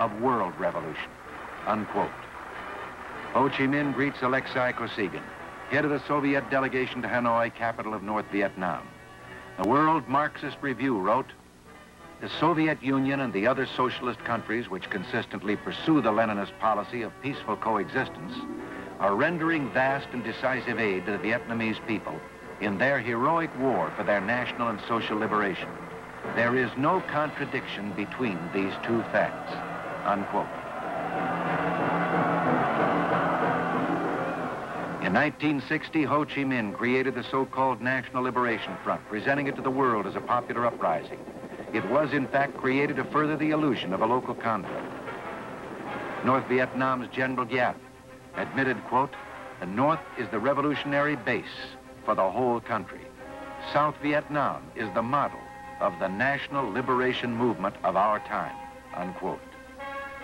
of world revolution, unquote. Ho Chi Minh greets Alexei Kosygin, head of the Soviet delegation to Hanoi, capital of North Vietnam. The World Marxist Review wrote, "The Soviet Union and the other socialist countries which consistently pursue the Leninist policy of peaceful coexistence are rendering vast and decisive aid to the Vietnamese people in their heroic war for their national and social liberation. There is no contradiction between these two facts," unquote. In 1960, Ho Chi Minh created the so-called National Liberation Front, presenting it to the world as a popular uprising. It was, in fact, created to further the illusion of a local conflict. North Vietnam's General Giap admitted, quote, "The North is the revolutionary base for the whole country. South Vietnam is the model of the national liberation movement of our time," unquote.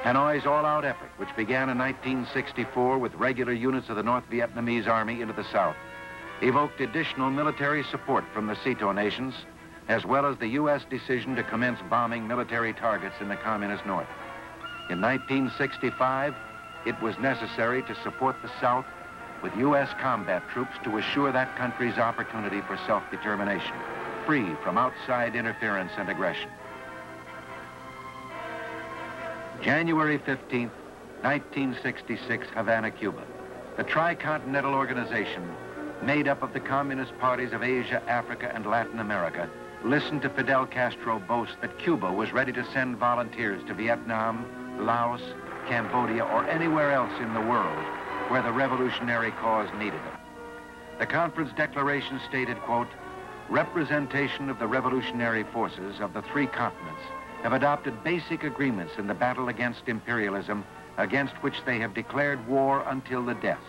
Hanoi's all-out effort, which began in 1964 with regular units of the North Vietnamese Army into the South, evoked additional military support from the SEATO nations, as well as the U.S. decision to commence bombing military targets in the Communist North. In 1965, it was necessary to support the South with U.S. combat troops to assure that country's opportunity for self-determination, free from outside interference and aggression. January 15th, 1966, Havana, Cuba. The Tricontinental Organization, made up of the Communist parties of Asia, Africa, and Latin America, listened to Fidel Castro boast that Cuba was ready to send volunteers to Vietnam, Laos, Cambodia, or anywhere else in the world where the revolutionary cause needed them. The conference declaration stated, quote, "Representation of the revolutionary forces of the three continents have adopted basic agreements in the battle against imperialism, against which they have declared war until the death.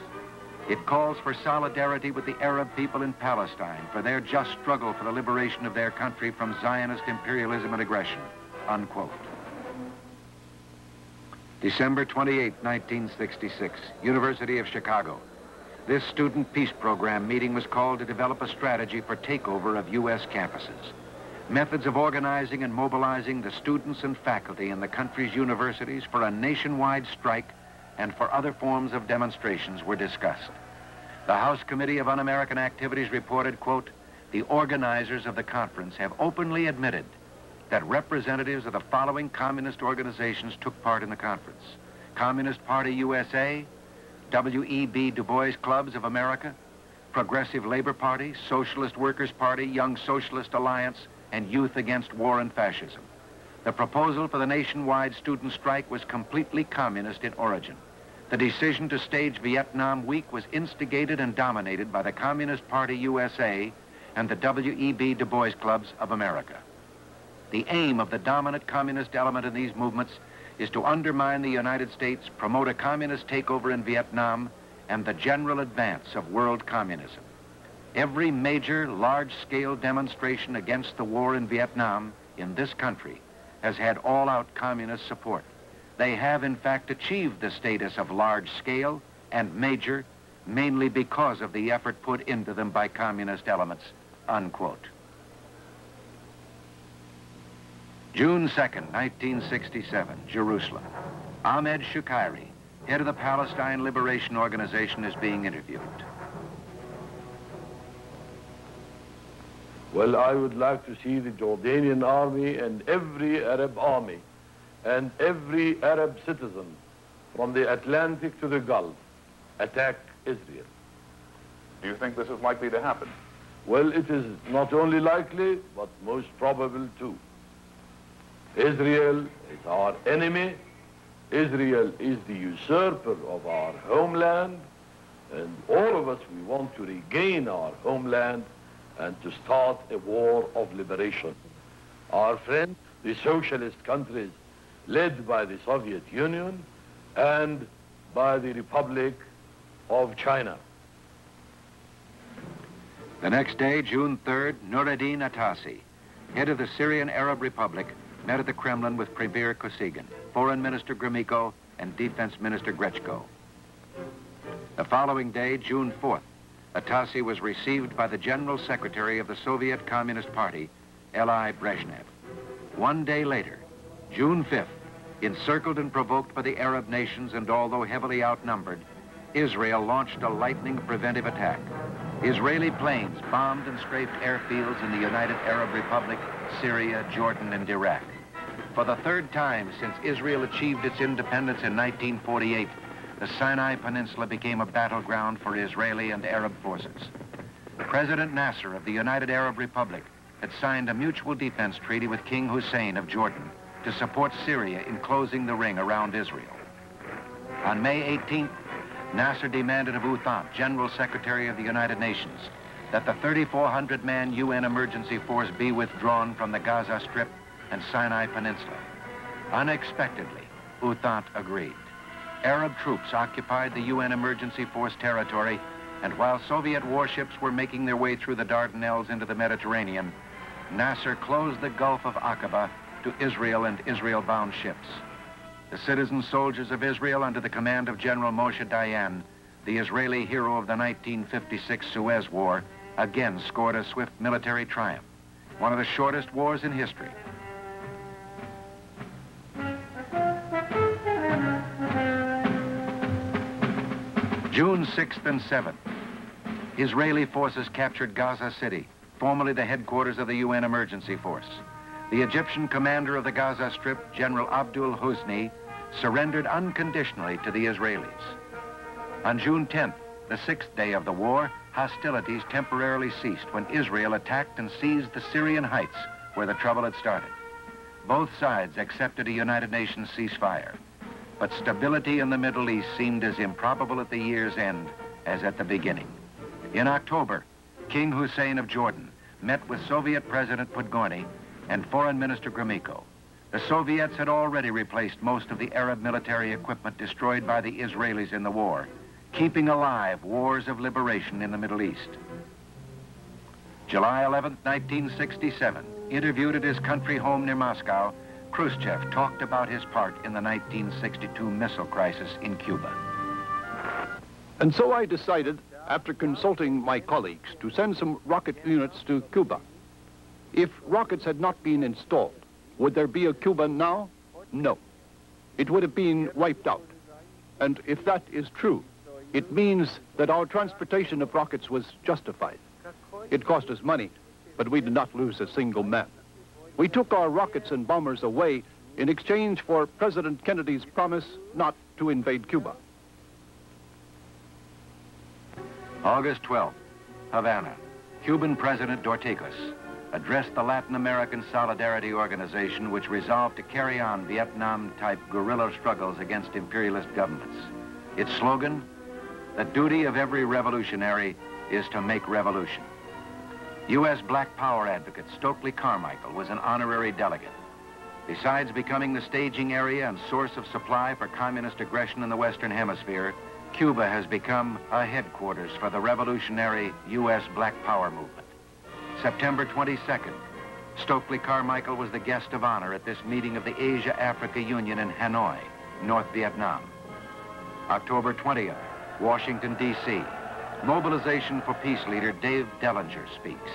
It calls for solidarity with the Arab people in Palestine for their just struggle for the liberation of their country from Zionist imperialism and aggression," unquote. December 28, 1966, University of Chicago. This student peace program meeting was called to develop a strategy for takeover of U.S. campuses. Methods of organizing and mobilizing the students and faculty in the country's universities for a nationwide strike and for other forms of demonstrations were discussed. The House Committee of Un-American Activities reported, quote, "The organizers of the conference have openly admitted that representatives of the following communist organizations took part in the conference: Communist Party USA, W.E.B. Du Bois Clubs of America, Progressive Labor Party, Socialist Workers' Party, Young Socialist Alliance, and Youth Against War and Fascism. The proposal for the nationwide student strike was completely communist in origin. The decision to stage Vietnam Week was instigated and dominated by the Communist Party USA and the W.E.B. Du Bois Clubs of America. The aim of the dominant communist element in these movements is to undermine the United States, promote a communist takeover in Vietnam, and the general advance of world communism. Every major, large-scale demonstration against the war in Vietnam in this country has had all-out communist support. They have, in fact, achieved the status of large-scale and major, mainly because of the effort put into them by communist elements," unquote. June 2nd, 1967, Jerusalem. Ahmed Shukayri, head of the Palestine Liberation Organization, is being interviewed. Well, I would like to see the Jordanian army and every Arab army and every Arab citizen from the Atlantic to the Gulf attack Israel. Do you think this is likely to happen? Well, it is not only likely, but most probable too. Israel is our enemy. Israel is the usurper of our homeland, and all of us, we want to regain our homeland and to start a war of liberation. Our friends, the socialist countries, led by the Soviet Union and by the Republic of China. The next day, June 3rd, Nureddin Atassi, head of the Syrian Arab Republic, met at the Kremlin with Premier Kosygin, Foreign Minister Gromyko, and Defense Minister Grechko. The following day, June 4th, Atassi was received by the General Secretary of the Soviet Communist Party, Eli Brezhnev. One day later, June 5th, Encircled and provoked by the Arab nations, and although heavily outnumbered, Israel launched a lightning preventive attack. Israeli planes bombed and strafed airfields in the United Arab Republic, Syria, Jordan, and Iraq. For the third time since Israel achieved its independence in 1948, the Sinai Peninsula became a battleground for Israeli and Arab forces. President Nasser of the United Arab Republic had signed a mutual defense treaty with King Hussein of Jordan to support Syria in closing the ring around Israel. On May 18th, Nasser demanded of U Thant, General Secretary of the United Nations, that the 3,400-man UN emergency force be withdrawn from the Gaza Strip and Sinai Peninsula. Unexpectedly, U Thant agreed. Arab troops occupied the UN emergency force territory, and while Soviet warships were making their way through the Dardanelles into the Mediterranean, Nasser closed the Gulf of Aqaba to Israel and Israel-bound ships. The citizen soldiers of Israel, under the command of General Moshe Dayan, the Israeli hero of the 1956 Suez War, again scored a swift military triumph, one of the shortest wars in history. June 6th and 7th, Israeli forces captured Gaza City, formerly the headquarters of the UN emergency force. The Egyptian commander of the Gaza Strip, General Abdul Husni, surrendered unconditionally to the Israelis. On June 10th, the sixth day of the war, hostilities temporarily ceased when Israel attacked and seized the Syrian heights where the trouble had started. Both sides accepted a United Nations ceasefire, but stability in the Middle East seemed as improbable at the year's end as at the beginning. In October, King Hussein of Jordan met with Soviet President Podgorny and Foreign Minister Gromyko. The Soviets had already replaced most of the Arab military equipment destroyed by the Israelis in the war, keeping alive wars of liberation in the Middle East. July 11, 1967, interviewed at his country home near Moscow, Khrushchev talked about his part in the 1962 missile crisis in Cuba. And so I decided, after consulting my colleagues, to send some rocket units to Cuba. If rockets had not been installed, would there be a Cuba now? No. It would have been wiped out. And if that is true, it means that our transportation of rockets was justified. It cost us money, but we did not lose a single man. We took our rockets and bombers away in exchange for President Kennedy's promise not to invade Cuba. August 12th, Havana. Cuban President Dorticos addressed the Latin American Solidarity Organization, which resolved to carry on Vietnam-type guerrilla struggles against imperialist governments. Its slogan, "The duty of every revolutionary is to make revolution." U.S. Black Power advocate Stokely Carmichael was an honorary delegate. Besides becoming the staging area and source of supply for communist aggression in the Western Hemisphere, Cuba has become a headquarters for the revolutionary U.S. Black Power movement. September 22nd, Stokely Carmichael was the guest of honor at this meeting of the Asia-Africa Union in Hanoi, North Vietnam. October 20th, Washington, D.C. Mobilization for Peace leader Dave Dellinger speaks.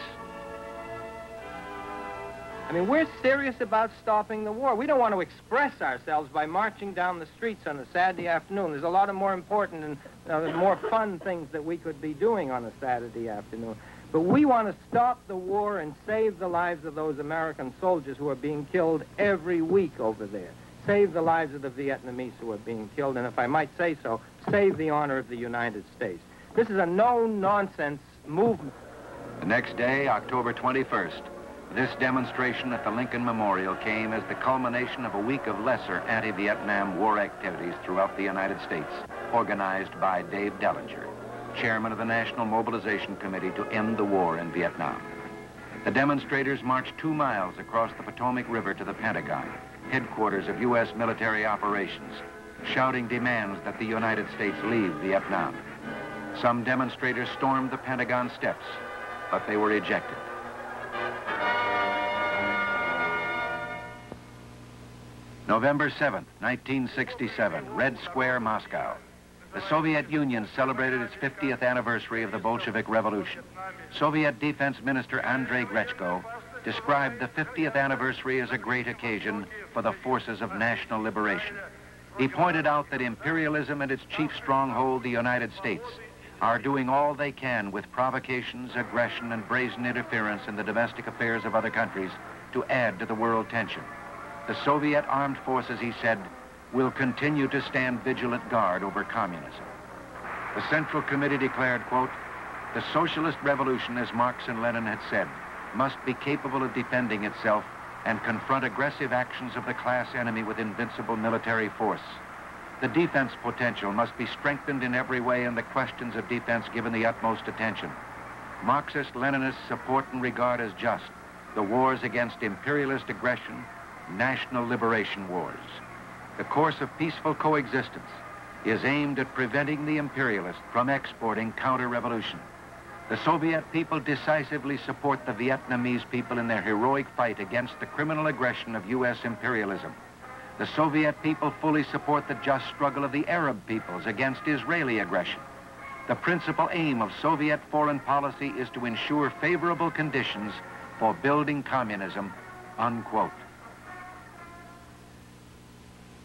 I mean, we're serious about stopping the war. We don't want to express ourselves by marching down the streets on a Saturday afternoon. There's a lot of more important and more fun things that we could be doing on a Saturday afternoon. But we want to stop the war and save the lives of those American soldiers who are being killed every week over there. Save the lives of the Vietnamese who are being killed, and if I might say so, save the honor of the United States. This is a no-nonsense movement. The next day, October 21st, this demonstration at the Lincoln Memorial came as the culmination of a week of lesser anti-Vietnam war activities throughout the United States, organized by Dave Dellinger, chairman of the National Mobilization Committee to end the war in Vietnam. The demonstrators marched 2 miles across the Potomac River to the Pentagon, headquarters of U.S. military operations, shouting demands that the United States leave Vietnam. Some demonstrators stormed the Pentagon steps, but they were ejected. November 7th, 1967, Red Square, Moscow. The Soviet Union celebrated its 50th anniversary of the Bolshevik Revolution. Soviet Defense Minister Andrei Grechko described the 50th anniversary as a great occasion for the forces of national liberation. He pointed out that imperialism and its chief stronghold, the United States, are doing all they can with provocations, aggression, and brazen interference in the domestic affairs of other countries to add to the world tension. The Soviet armed forces, he said, will continue to stand vigilant guard over communism. The Central Committee declared, quote, the socialist revolution, as Marx and Lenin had said, must be capable of defending itself and confront aggressive actions of the class enemy with invincible military force. The defense potential must be strengthened in every way and the questions of defense given the utmost attention. Marxist-Leninists support and regard as just the wars against imperialist aggression, national liberation wars. The course of peaceful coexistence is aimed at preventing the imperialists from exporting counter-revolution. The Soviet people decisively support the Vietnamese people in their heroic fight against the criminal aggression of U.S. imperialism. The Soviet people fully support the just struggle of the Arab peoples against Israeli aggression. The principal aim of Soviet foreign policy is to ensure favorable conditions for building communism, unquote.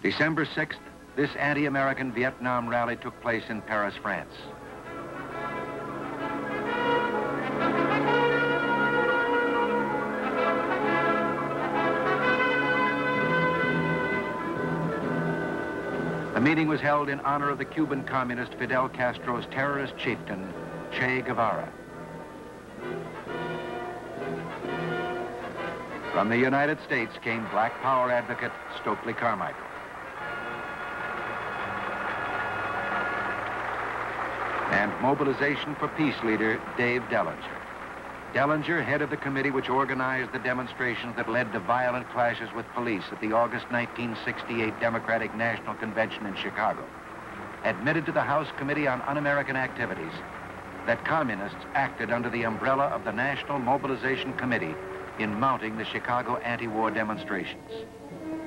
December 6th, this anti-American Vietnam rally took place in Paris, France. The meeting was held in honor of the Cuban communist Fidel Castro's terrorist chieftain, Che Guevara. From the United States came Black Power advocate Stokely Carmichael. And Mobilization for Peace leader Dave Dellinger. Dellinger, head of the committee which organized the demonstrations that led to violent clashes with police at the August 1968 Democratic National Convention in Chicago, admitted to the House Committee on Un-American Activities that communists acted under the umbrella of the National Mobilization Committee in mounting the Chicago anti-war demonstrations.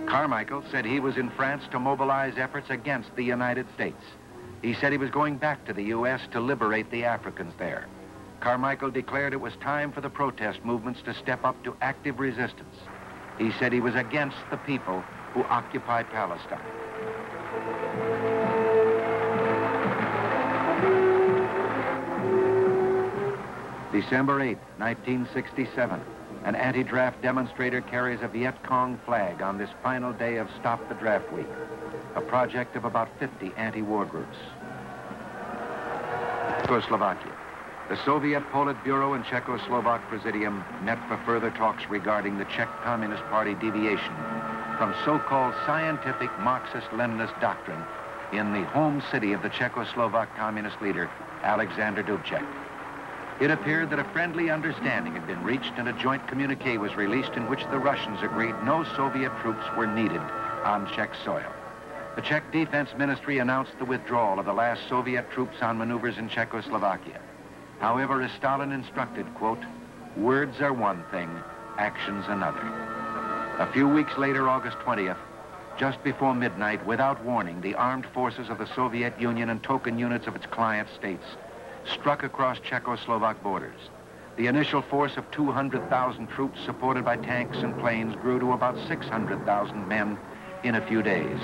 Carmichael said he was in France to mobilize efforts against the United States. He said he was going back to the U.S. to liberate the Africans there. Carmichael declared it was time for the protest movements to step up to active resistance. He said he was against the people who occupy Palestine. December 8, 1967, an anti-draft demonstrator carries a Viet Cong flag on this final day of Stop the Draft Week, a project of about 50 anti-war groups. Czechoslovakia. The Soviet Politburo and Czechoslovak Presidium met for further talks regarding the Czech Communist Party deviation from so-called scientific Marxist-Leninist doctrine in the home city of the Czechoslovak communist leader, Alexander Dubček. It appeared that a friendly understanding had been reached and a joint communique was released in which the Russians agreed no Soviet troops were needed on Czech soil. The Czech Defense Ministry announced the withdrawal of the last Soviet troops on maneuvers in Czechoslovakia. However, as Stalin instructed, quote, words are one thing, actions another. A few weeks later, August 20th, just before midnight, without warning, the armed forces of the Soviet Union and token units of its client states struck across Czechoslovak borders. The initial force of 200,000 troops supported by tanks and planes grew to about 600,000 men in a few days.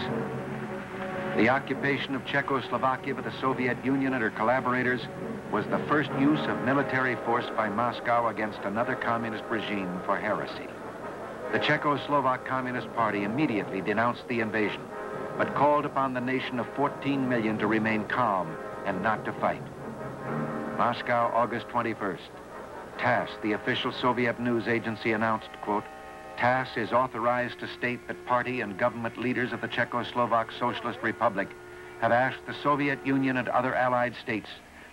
The occupation of Czechoslovakia by the Soviet Union and her collaborators was the first use of military force by Moscow against another communist regime for heresy. The Czechoslovak Communist Party immediately denounced the invasion, but called upon the nation of 14 million to remain calm and not to fight. Moscow, August 21st. TASS, the official Soviet news agency, announced, quote, TASS is authorized to state that party and government leaders of the Czechoslovak Socialist Republic have asked the Soviet Union and other allied states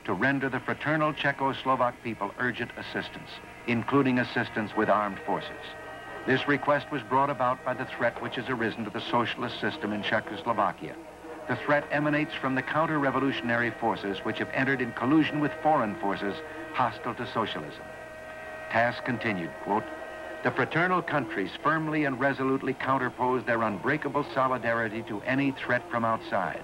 to render the fraternal Czechoslovak people urgent assistance, including assistance with armed forces. This request was brought about by the threat which has arisen to the socialist system in Czechoslovakia. The threat emanates from the counter-revolutionary forces which have entered in collusion with foreign forces hostile to socialism. TASS continued, quote, the fraternal countries firmly and resolutely counterpose their unbreakable solidarity to any threat from outside.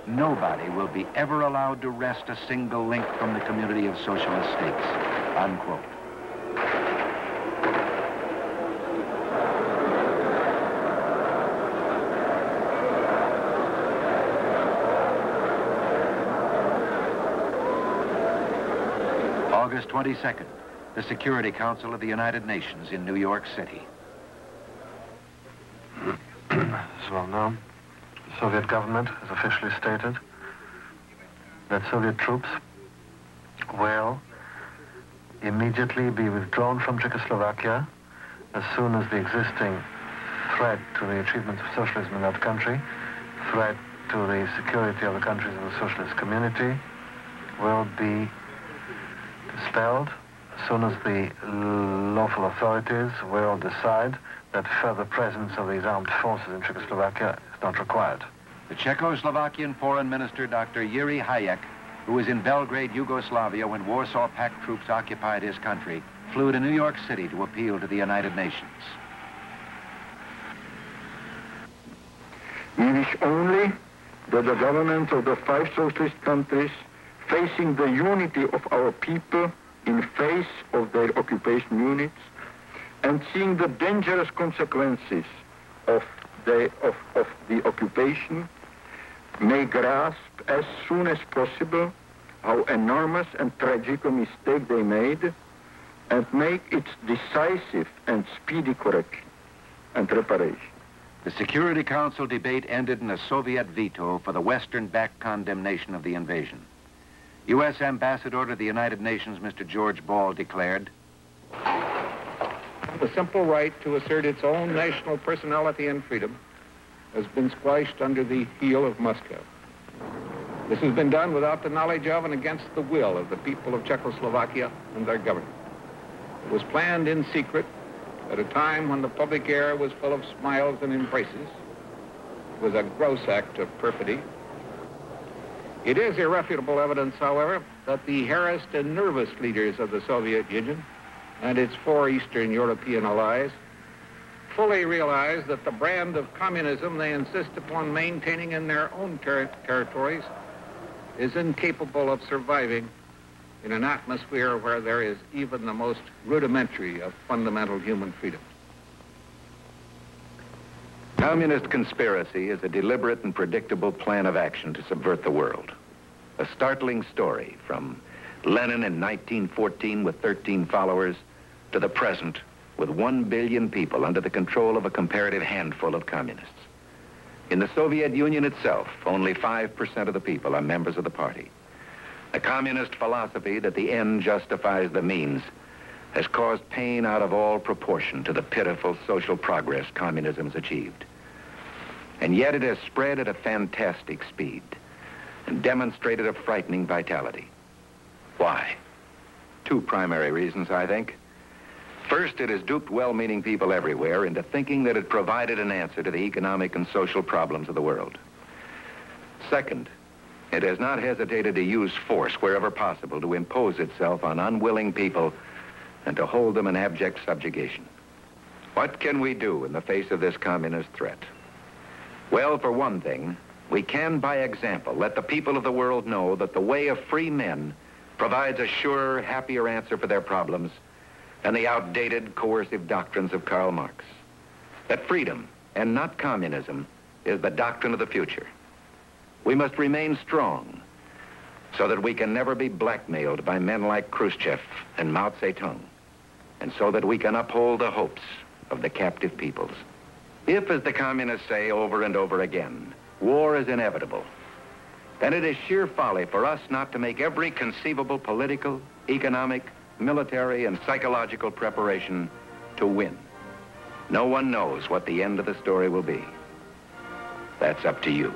Nobody will be ever allowed to wrest a single link from the community of socialist states, unquote. August 22nd, the Security Council of the United Nations in New York City. As well known, the Soviet government has officially stated that Soviet troops will immediately be withdrawn from Czechoslovakia as soon as the existing threat to the achievements of socialism in that country, threat to the security of the countries of the socialist community, will be dispelled as soon as the lawful authorities will decide that further presence of these armed forces in Czechoslovakia is not required. The Czechoslovakian Foreign Minister, Dr. Jiří Hayek, who was in Belgrade, Yugoslavia when Warsaw Pact troops occupied his country, flew to New York City to appeal to the United Nations. We wish only that the governments of the 5 socialist countries, facing the unity of our people in face of their occupation units, and seeing the dangerous consequences of the occupation, may grasp as soon as possible how enormous and tragic a mistake they made, and make its decisive and speedy correction and reparation. The Security Council debate ended in a Soviet veto for the Western-backed condemnation of the invasion. U.S. Ambassador to the United Nations, Mr. George Ball, declared, "The simple right to assert its own national personality and freedom has been squashed under the heel of Moscow. This has been done without the knowledge of and against the will of the people of Czechoslovakia and their government. It was planned in secret at a time when the public air was full of smiles and embraces. It was a gross act of perfidy. It is irrefutable evidence, however, that the harassed and nervous leaders of the Soviet Union and its 4 Eastern European allies fully realize that the brand of communism they insist upon maintaining in their own territories is incapable of surviving in an atmosphere where there is even the most rudimentary of fundamental human freedoms." Communist conspiracy is a deliberate and predictable plan of action to subvert the world. A startling story from Lenin in 1914 with 13 followers to the present with 1 billion people under the control of a comparative handful of communists. In the Soviet Union itself, only 5% of the people are members of the party. The communist philosophy that the end justifies the means has caused pain out of all proportion to the pitiful social progress communism has achieved. And yet it has spread at a fantastic speed and demonstrated a frightening vitality. Why? 2 primary reasons, I think. First, it has duped well-meaning people everywhere into thinking that it provided an answer to the economic and social problems of the world. Second, it has not hesitated to use force wherever possible to impose itself on unwilling people and to hold them in abject subjugation. What can we do in the face of this communist threat? Well, for one thing, we can, by example, let the people of the world know that the way of free men provides a surer, happier answer for their problems than the outdated, coercive doctrines of Karl Marx. That freedom, and not communism, is the doctrine of the future. We must remain strong so that we can never be blackmailed by men like Khrushchev and Mao Zedong, and so that we can uphold the hopes of the captive peoples. If, as the communists say over and over again, war is inevitable, then it is sheer folly for us not to make every conceivable political, economic, military, and psychological preparation to win. No one knows what the end of the story will be. That's up to you.